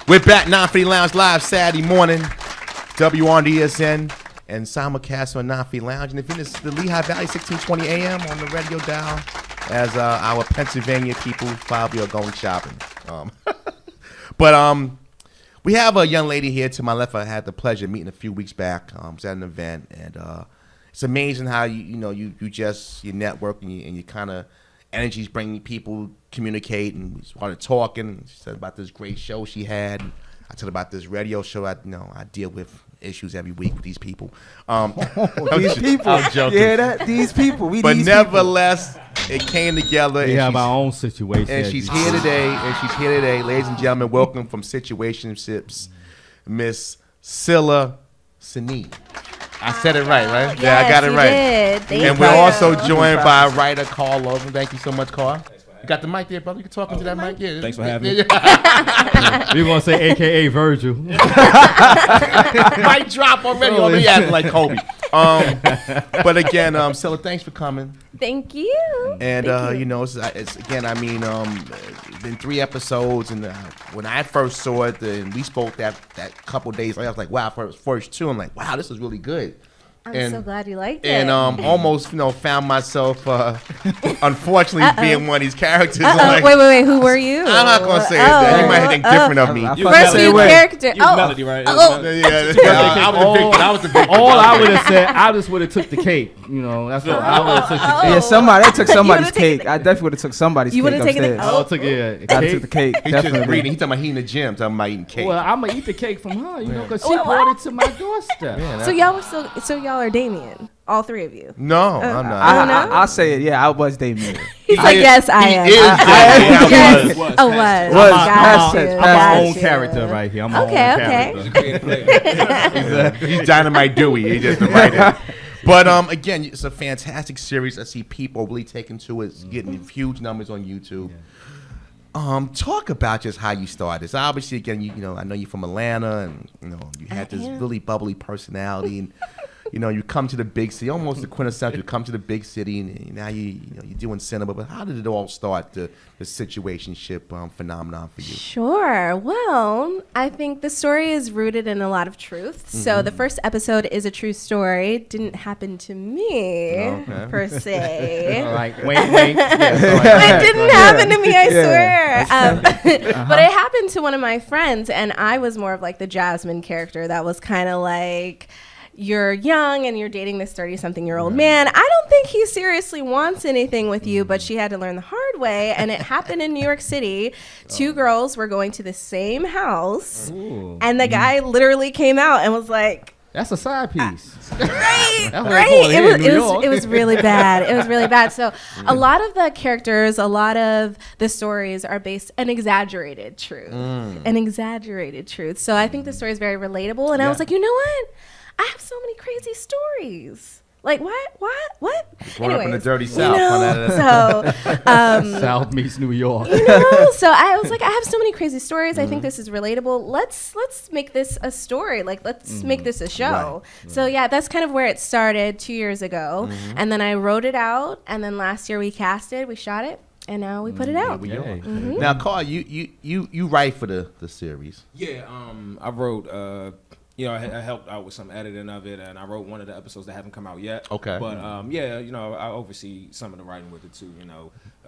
We're back, 950 Lounge Live, Saturday morning, WRDSN, and simulcast on 950 Lounge. And if you're in the Lehigh Valley, 1620 AM on the radio dial, as our Pennsylvania people probably are going shopping. But we have a young lady here to my left. I had the pleasure of meeting a few weeks back. I was at an event, and it's amazing how you network and you kind of energies bring people communicate, and we started talking. She said about this great show she had. And I told her about this radio show. I deal with issues every week with these people. These people, I'm joking. yeah, these people. But nevertheless, it came together. We have our own situation, and she's here today. Ladies and gentlemen, welcome from Situationships, Miss Cylla Senii. I said it right? Yes, Yeah, I got it right. Did. Thank And you. we're also joined by writer Carl Logan. Thank you so much, Carl. You got the mic there, brother. You can talk into that mic. Yeah. Thanks for having me. We're going to say AKA Virgil. Mic drop already. Already acting like Kobe. But again, Cylla, thanks for coming. Thank you. And it's again. I mean, been 3 episodes, and when I first saw it, and we spoke that couple days later, I was like, wow. First 2, I'm like, wow, this is really good. I'm so glad you liked it. And almost found myself, unfortunately, being one of these characters. Like, wait. Who were you? I'm not gonna say it. You might think different of me. First new character. Melody, right? I was the victim. All I would have said, I just would have took the cake. That's what I would have took the cake. Yeah, somebody took somebody's cake. I definitely would have took somebody's cake. You would have taken it. I took I took the cake. He's just Definitely. reading. He's talking about he in the gym. Talking about eating cake. Well, I'm gonna eat the cake from her, because she brought it to my doorstep. So y'all are Damien, all 3 of you. No, I'm not. I'll say it. Yeah, I was Damien. He's like, yes, I am. He is. Was. I'm my own character right here. I'm my own character. He's Dynamite Dewey. He's just the writer. But again, it's a fantastic series. I see people really taking to it, getting huge numbers on YouTube. Talk about just how you started. So obviously, again, I know you're from Atlanta, and you had this really bubbly personality, and you come to the big city, almost the quintessential. You come to the big city, and now you're doing cinema. But how did it all start? The situationship phenomenon for you? Sure. Well, I think the story is rooted in a lot of truth. So the first episode is a true story. It didn't happen to me per se. All right, wink. It didn't happen to me, I swear. But it happened to one of my friends, and I was more of like the Jasmine character that was kind of like, you're young and you're dating this 30-something-year-old man. I don't think he seriously wants anything with you, but she had to learn the hard way. And it happened in New York City. 2 girls were going to the same house. Ooh. And the guy literally came out and was like, that's a side piece. Right. It was really bad. It was really bad. So a lot of the characters, a lot of the stories are based on exaggerated truth. So I think the story is very relatable. And I was like, you know what? I have so many crazy stories. Like, what? Growing up in the dirty South. South meets New York. So I was like, I have so many crazy stories. I think this is relatable. Let's make this a story. Like, let's make this a show. Right. So yeah, that's kind of where it started 2 years ago. And then I wrote it out. And then last year we cast it, we shot it, and now we put it out. Now, Carl, you write for the series. Yeah, I wrote. I helped out with some editing of it, and I wrote one of the episodes that haven't come out yet. Okay. But I oversee some of the writing with it too.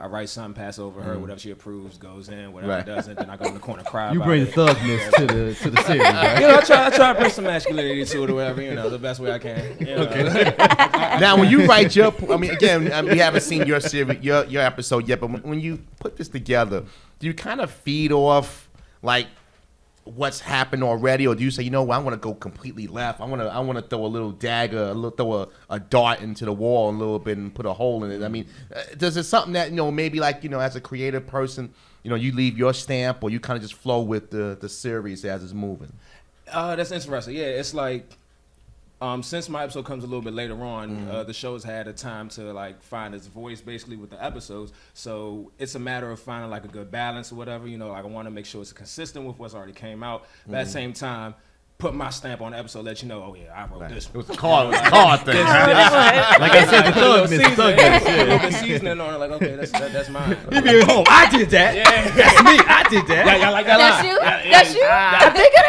I write some, pass over her, whatever she approves goes in, whatever doesn't, then I go in the corner cry. You about bring it. thugness to the series, right? I try to bring some masculinity to it or whatever, the best way I can. Okay. Now, when you write we haven't seen your series, your episode yet, but when you put this together, do you kind of feed off like what's happened already, or do you say, I'm going to go completely left? I want to throw a little dagger, throw a dart into the wall a little bit and put a hole in it. I mean, does it something that maybe like as a creative person, you leave your stamp, or you kind of just flow with the series as it's moving? That's interesting. Yeah, it's like. Since my episode comes a little bit later on, the show's had a time to like find its voice basically with the episodes. So it's a matter of finding like a good balance or whatever. Like I want to make sure it's consistent with what's already came out. But at the same time, put my stamp on the episode, let you know, oh yeah, I wrote this It one. was a card thing. Like I said, the thug, Mr. Thug. A little bit seasoning on it, like, okay, that's mine. You be at home. I did that. Yeah. That's me. I did that. Yeah, y'all like that That's line? you? Yeah, That's you? I think it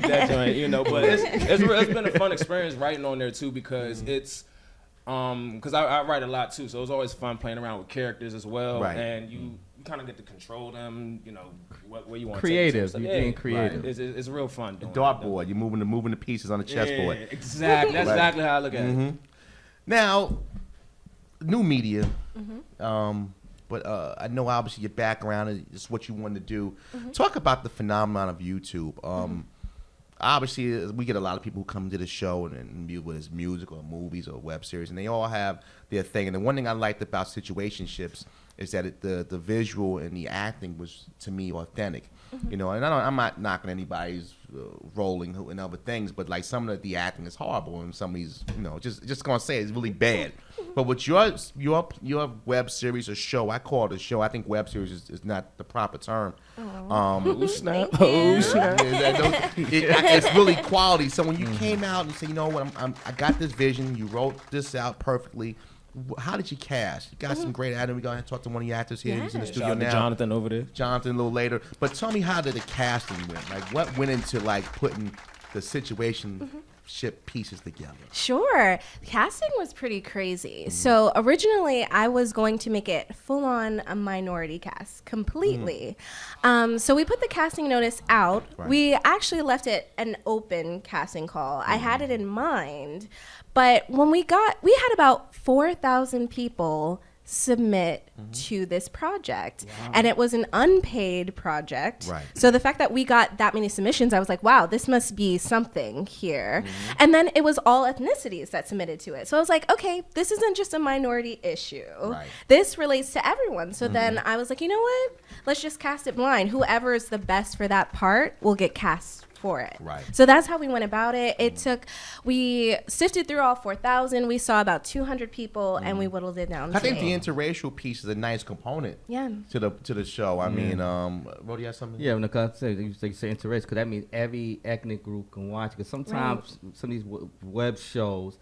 is. That joint, you know, but it's been a fun experience writing on there too, because it's because I write a lot too, so it's always fun playing around with characters as well, Right. and you kind of get to control them, you know, where you want Creative. to take You're being creative. Right. It's real fun doing Dartboard. You're moving the pieces on the chessboard. Yeah, exactly. That's Right. exactly how I look at it. Now, new media. But I know obviously your background is what you want to do. Talk about the phenomenon of YouTube. Obviously, we get a lot of people who come to the show and whether it's music or movies or web series, and they all have their thing. And the one thing I liked about Situationships is that the visual and the acting was, to me, authentic. You know, and I'm not knocking anybody's rolling and other things, but like some of the acting is horrible, and some of these, you know, just gonna say it's really bad. But with your web series or show, I call it a show. I think web series is not the proper term. Snap. It's really quality. So when you came out and said, you know what, I got this vision, you wrote this out perfectly. How did you cast? You got some great actors. We're going to talk to one of your actors here. He's in the studio Shout out to now. Jonathan over there. Jonathan a little later. But tell me, how did the casting went? Like, what went into like putting the Situationship pieces together? Sure. Casting was pretty crazy. So originally I was going to make it full on a minority cast completely. So we put the casting notice out. Right. We actually left it an open casting call. I had it in mind, but when we had about 4,000 people submit to this project. And it was an unpaid project. Right. So the fact that we got that many submissions, I was like, wow, this must be something here. And then it was all ethnicities that submitted to it. So I was like, okay, this isn't just a minority issue. Right. This relates to everyone. So then I was like, you know what? Let's just cast it blind. Whoever is the best for that part will get cast for it. Right. So that's how we went about it. We sifted through all 4,000. We saw about 200 people, and we whittled it down. I think to the interracial piece is a nice component Yeah. to the show. I mean, Rody, you have something? Yeah, when the concept you say interracial, because that means every ethnic group can watch. Because sometimes some of these web shows,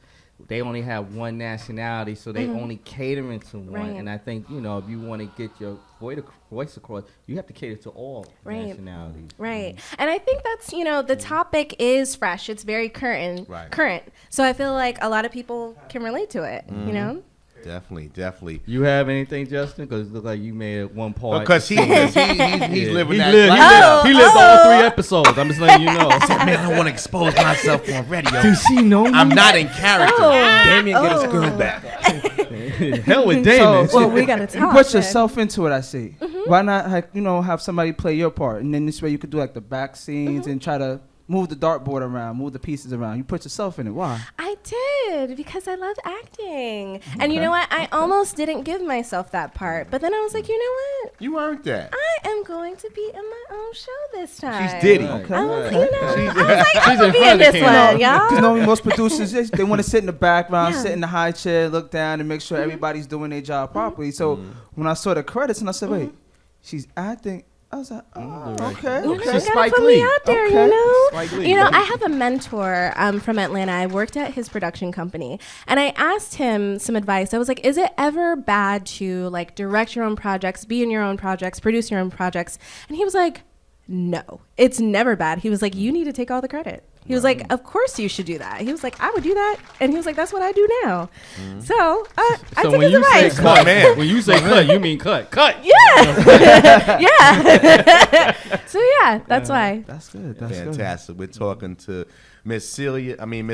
they only have one nationality, so they only catering to one. Right. And I think, you know, if you want to get your voice across, you have to cater to all nationalities. Right. And I think that's, the topic is fresh. It's very current. Right. Current. So I feel like a lot of people can relate to it, you know? Definitely. You have anything, Justin? Because it looks like you made one part. Because he's living that life. He lived all 3 episodes. I'm just letting you know. Man, I don't want to expose myself on radio. Does she know me? I'm not in character. Damien, get his girl back. Hell with Damon. Well, we got to You talk. put then. yourself into it, I see. Why not, have somebody play your part? And then this way you could do like the back scenes and try to move the dartboard around, move the pieces around. You put yourself in it. Why? I did, because I love acting. And you know what? I almost didn't give myself that part. But then I was like, you know what? You earned that. I am going to be in my own show this time. She's Diddy. Okay. I was, Okay. I'm going to be in this one, y'all. Because normally most producers, they want to sit in the background, Yeah. sit in the high chair, look down, and make sure everybody's doing their job properly. So when I saw the credits, and I said, wait, she's acting. I was like, oh, okay. You Okay. gotta Spike put Lee. me out there, Okay. you know? Spike Lee. You know, I have a mentor from Atlanta. I worked at his production company, and I asked him some advice. I was like, is it ever bad to like direct your own projects, be in your own projects, produce your own projects? And he was like, no, it's never bad. He was like, you need to take all the credit. He was like, of course you should do that. He was like, I would do that. And he was like, that's what I do now. So I So took when his you say advice. cut, man. when you say cut, you mean cut. Cut. Yeah. So yeah, that's why. That's good. That's good. Fantastic. We're talking to Miss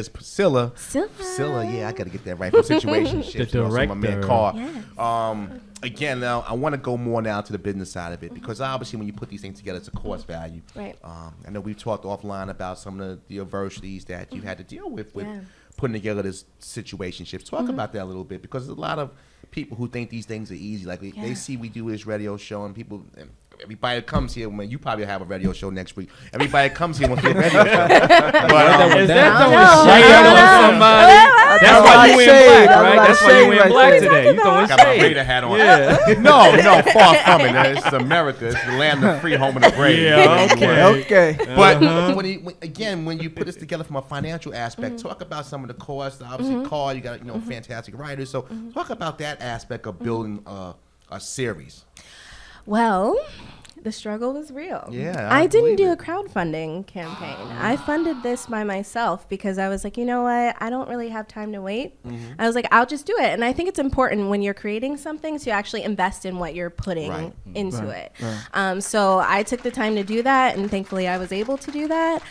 Priscilla. Cylla. Yeah, I got to get that right from Situationships. The Also my man director. Carl. Yes. Again, now I want to go more now to the business side of it, because obviously when you put these things together, it's a cost value. Right. I know we've talked offline about some of the adversities that you had to deal with Yeah. putting together this Situationships. Talk about that a little bit, because there's a lot of people who think these things are easy. Like they see we do this radio show, and people. Everybody that comes here, you probably have a radio show next week. Everybody that comes here wants to be a radio show. But, Is that I don't throwing know. shade I don't on know. somebody? I That's why you in black, right? That's why you in black there. today. You throwing Got my shade. Raider hat on. Yeah. No, far from it. It's America. It's the land of free, home, and the brave. Yeah, Okay. But when you put this together from a financial aspect, talk about some of the costs. Obviously, Carl, you got fantastic writers. So talk about that aspect of building a series. Well, the struggle was real. Yeah, I didn't believe do it. a crowdfunding campaign. I funded this by myself because I was like, you know what? I don't really have time to wait. I was like, I'll just do it. And I think it's important when you're creating something to actually invest in what you're putting into it. Right. So I took the time to do that, and thankfully I was able to do that.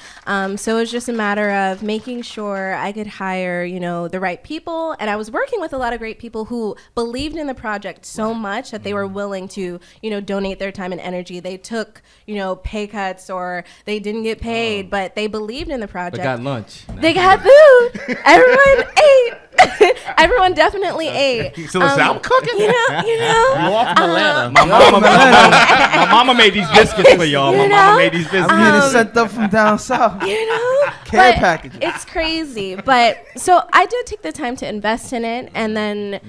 So it was just a matter of making sure I could hire, the right people. And I was working with a lot of great people who believed in the project so much that they were willing to, donate their time and energy. They took, pay cuts or they didn't get paid, but they believed in the project. They got lunch. They got food. Everyone ate. Everyone definitely ate. So I'm cooking. You off from Atlanta. My mama made these biscuits for y'all. My mama made these biscuits. I'm getting sent up from down south. Care but package. It's crazy. But so I did take the time to invest in it. And then,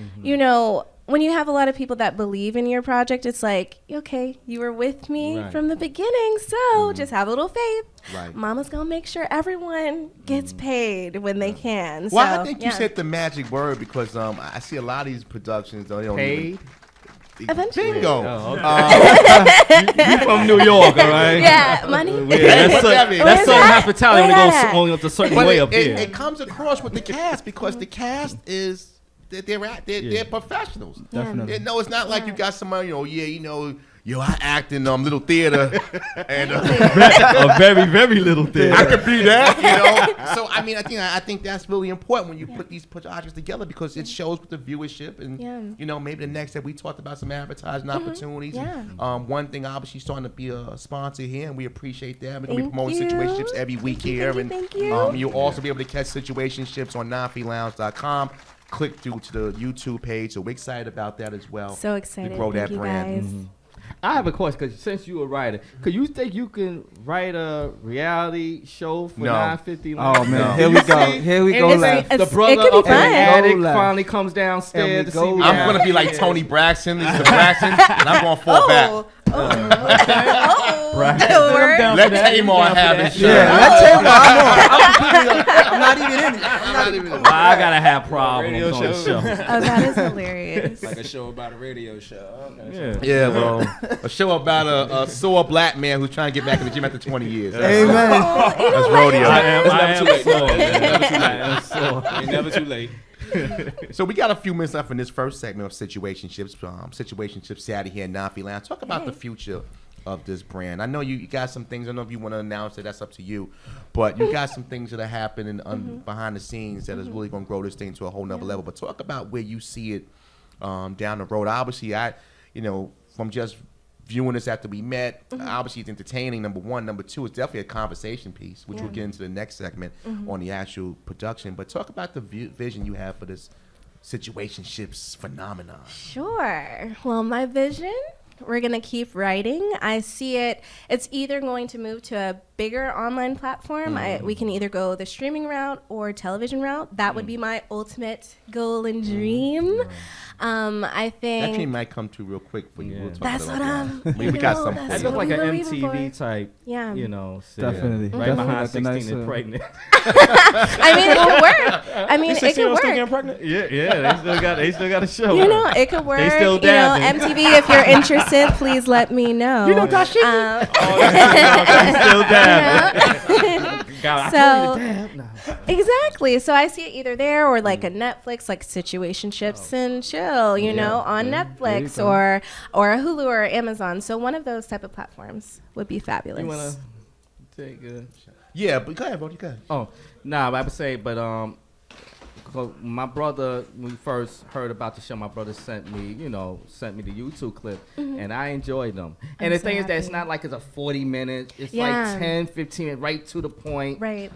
when you have a lot of people that believe in your project, it's like, okay, you were with me from the beginning, so just have a little faith. Right. Mama's going to make sure everyone gets paid when they can. Well, so, I think you said the magic word because I see a lot of these productions. They don't Paid. Eventually. Bingo. Oh, okay. You from New York, all right? Yeah, money. Yeah, that's Where's Southern that? hospitality Where's only that goes only up a certain But way up it here. comes across with the cast because the cast is they're professionals. Definitely. No, it's not like you got somebody, I act in little theater and A very, very little thing. I could be that, So I think that's really important when you put these projects together because it shows with the viewership and maybe the next step we talked about some advertising opportunities. Yeah. And, one thing obviously starting to be a sponsor here and we appreciate that. We're gonna be promoting Situationships every week here, Thank you. You'll also be able to catch Situationships on nonfreelounge.com. Click through to the YouTube page, so we're excited about that as well. So excited. To grow Thank that you brand. guys. I have a question because since you a writer, could you think you can write a reality show for No. $9.50? Oh man, No. here we go. Here we go. It's- Left. The it brother could be up in the fun. attic Go left. finally comes downstairs And to we see go me. I'm gonna be like Tony Braxton, Lisa Braxton, and I'm gonna fall back. Braxton. Let Tamar have his show. Yeah, let's take I'm not even in it. I'm not even in it. I gotta have problems Radio on the show. show. Oh, that is hilarious. Like a show about a radio show. Okay. Yeah. Yeah, well, a show about a sore black man who's trying to get back in the gym after 20 years. Amen. That's rodeo. I am It's never too late. sore, It's man. never too I late. am sore. Ain't never too late. So we got a few minutes left in this first segment of Situationships. Situationships Saturday here in Nafi Lounge. Talk about the future of this brand. I know you got some things. I don't know if you want to announce it. That's up to you. But you got some things that are happening behind the scenes that is really going to grow this thing to a whole nother level. But talk about where you see it down the road. Obviously, from just viewing this after we met, obviously it's entertaining, number one. Number two, it's definitely a conversation piece, which we'll get into the next segment on the actual production. But talk about the vision you have for this Situationships phenomenon. Sure. Well, my vision, we're going to keep writing. I see it's either going to move to a bigger online platform. We can either go the streaming route or television route. That would be my ultimate goal and dream. I think That dream might come true real quick for you. Yeah. We'll talk that's about what that. I'm. We got something That for looks like we an believe MTV for. type, Yeah. serial. Definitely. Right Definitely behind like a 16 nice, and pregnant. I mean, it could work. I mean, it could work. pregnant? Yeah, they still got a show. It could work. still dabbing. MTV, if you're interested, please let me know. You know Dashiki? They still dabbing. God, I told you to dab. No. Exactly. So I see it either there or like a Netflix, like Situationships and Chill, on Netflix or a Hulu or Amazon. So one of those type of platforms would be fabulous. You wanna take a? Yeah, but go ahead, bro. You go ahead. Oh, nah, but I would say, my brother, when we first heard about the show, my brother sent me the YouTube clip, and I enjoyed them. And the so thing is that it's happy. not like it's a 40 minutes. It's Yeah. like 10, 15 minutes, right to the point. Right.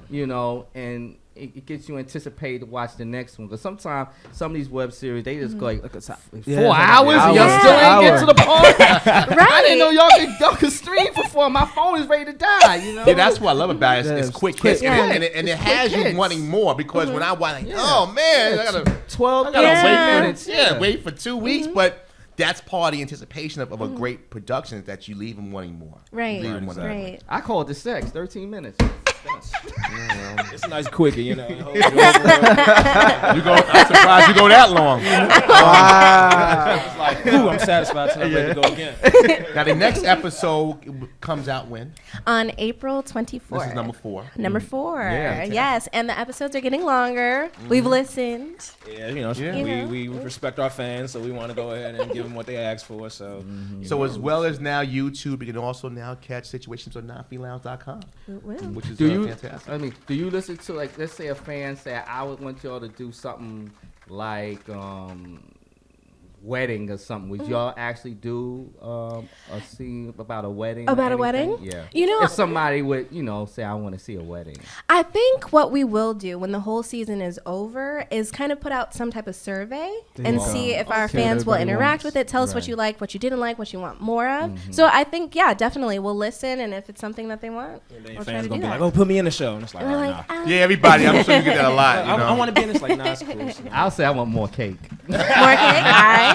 And it gets you anticipated to watch the next one. Because sometimes some of these web series, they just go like, Look at top. 4 Yeah, hours and y'all Yeah. still ain't get to the part. Right. I didn't know y'all could stream for 4. My phone is ready to die, you know? Yeah, that's what I love about it. It's Yeah, quick quick. hits, Yeah. and it has you hits. wanting more because when I watch, like, Yeah. oh man, I gotta 12, I gotta Yeah. wait minutes. for wait for 2 weeks, but that's part of the anticipation of a great production is that you leave them wanting more. Right. You leave 'em wanting more. Right. I called the sex 13 minutes. It's a nice quickie, you know. You go. I'm surprised you go that long. Wow. It's like, ooh, I'm satisfied till I'm ready to go again. Now the next episode comes out when? On April 24th. This is number 4. Number 4. Yeah. Yes, and the episodes are getting longer. We've listened. Yeah, you know, Yeah. we respect our fans, so we want to go ahead and give them what they asked for. So, So as well as now YouTube, you can also now catch situations on nonfreelounge.com, which is fantastic. I mean, do you listen to, like, let's say a fan say, I would want y'all to do something like wedding or something. Would y'all actually do a scene about a wedding? or About a anything? wedding? Yeah. You know, if somebody would, say, I want to see a wedding. I think what we will do when the whole season is over is kind of put out some type of survey and see if our See what fans will everybody interact wants. with it. Tell us what Right. you like, what you didn't like, what you want more of. So I think, yeah, definitely we'll listen, and if it's something that they want, and then we'll try fans to gonna do be that. like, "Oh, put me in the show," and it's like, And "All we're right, like, nah." Yeah, everybody. I'm sure you get that a lot. You know? I want to be in this. Like, nah, it's cool. So, I'll say I want more cake. More cake? All right.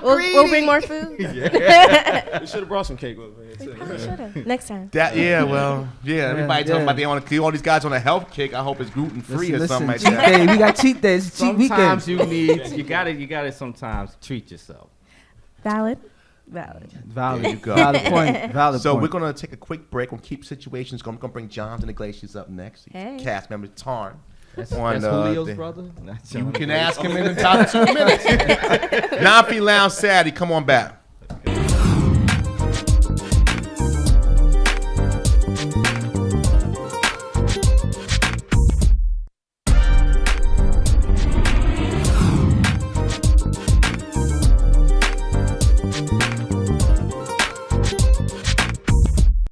We'll bring more food. we should have brought some cake over here too. Probably should've. Next time. Everybody talking about they want to all these guys on a health kick. I hope it's gluten free or something like cheat that. day. We got cheat days. Cheat Sometimes weekends. you gotta sometimes treat yourself. Valid. Valid. There you go. Valid point. Valid So point. we're gonna take a quick break. We'll keep situations going. We're gonna bring Johns and the Glaciers up next. Hey. Cast member Tarn. That's On, Julio's the- brother. You can ask him in the top 2 minutes. Non-free lounge Saturday. Come on back.